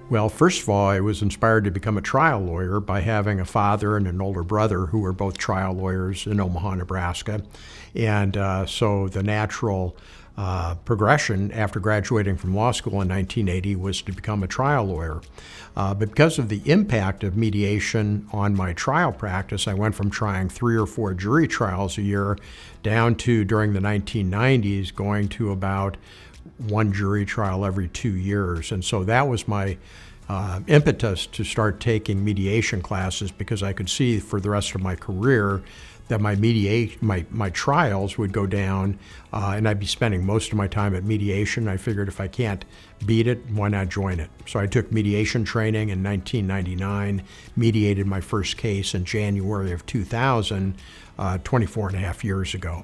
Well, first of all, I was inspired to become a trial lawyer by having a father and an older brother who were both trial lawyers in Omaha, Nebraska. And so the natural progression after graduating from law school in 1980 was to become a trial lawyer. But because of the impact of mediation on my trial practice, I went from trying 3 or 4 jury trials a year down to, during the 1990s, going to about 1 jury trial every 2 years. And so that was my impetus to start taking mediation classes, because I could see for the rest of my career that my trials would go down, and I'd be spending most of my time at mediation. I figured if I can't beat it, why not join it? So I took mediation training in 1999, mediated my first case in January of 2000, 24 and a half years ago.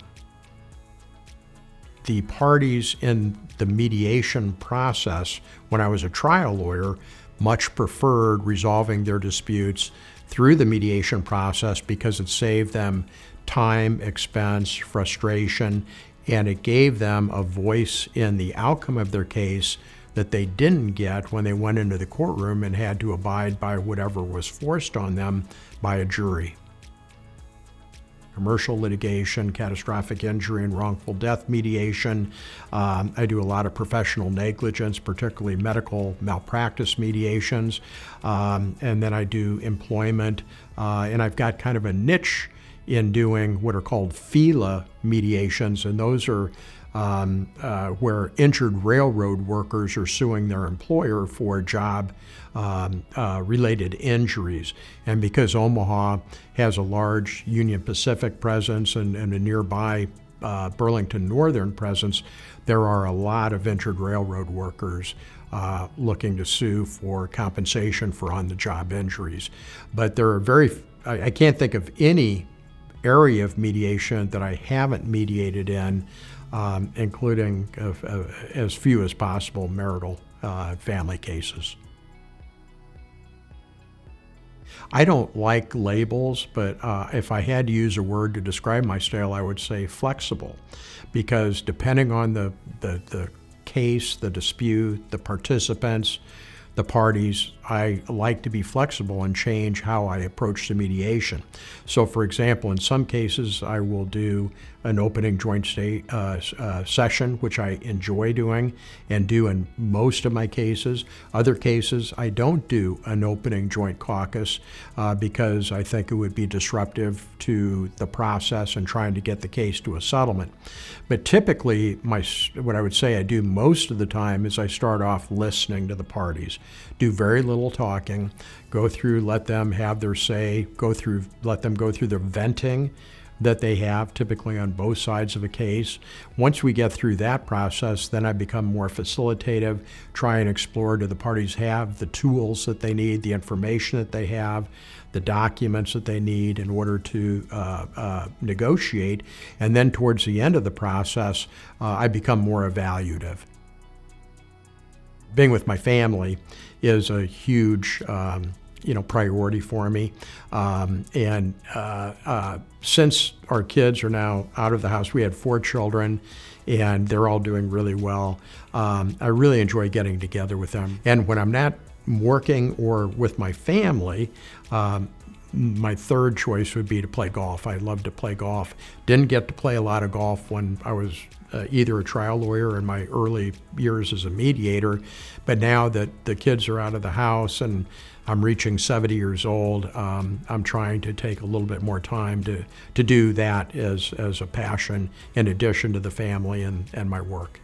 The parties in the mediation process, when I was a trial lawyer, much preferred resolving their disputes through the mediation process because it saved them time, expense, frustration, and it gave them a voice in the outcome of their case that they didn't get when they went into the courtroom and had to abide by whatever was forced on them by a jury. Commercial litigation, catastrophic injury and wrongful death mediation. I do a lot of professional negligence, particularly medical malpractice mediations. And then I do employment. And I've got kind of a niche in doing what are called FELA mediations. And those are where injured railroad workers are suing their employer for job related injuries. And because Omaha has a large Union Pacific presence and a nearby Burlington Northern presence, there are a lot of injured railroad workers looking to sue for compensation for on-the-job injuries. But there are I can't think of any area of mediation that I haven't mediated in, including as few as possible marital family cases. I don't like labels, but if I had to use a word to describe my style, I would say flexible, because depending on the case, the dispute, the participants, the parties, I like to be flexible and change how I approach the mediation. So for example, in some cases, I will do an opening joint session, which I enjoy doing and do in most of my cases. Other cases, I don't do an opening joint caucus because I think it would be disruptive to the process and trying to get the case to a settlement. But typically, what I would say I do most of the time is I start off listening to the parties, do very little talking, go through, let them have their say, let them go through the venting that they have, typically on both sides of a case. Once we get through that process, then I become more facilitative, try and explore, do the parties have the tools that they need, the information that they have, the documents that they need in order to negotiate. And then towards the end of the process, I become more evaluative. Being with my family is a huge priority for me. Since our kids are now out of the house, we had 4 children and they're all doing really well. I really enjoy getting together with them. And when I'm not working or with my family, my third choice would be to play golf. I love to play golf. Didn't get to play a lot of golf when I was either a trial lawyer or in my early years as a mediator, but now that the kids are out of the house and I'm reaching 70 years old, I'm trying to take a little bit more time to do that as a passion in addition to the family and my work.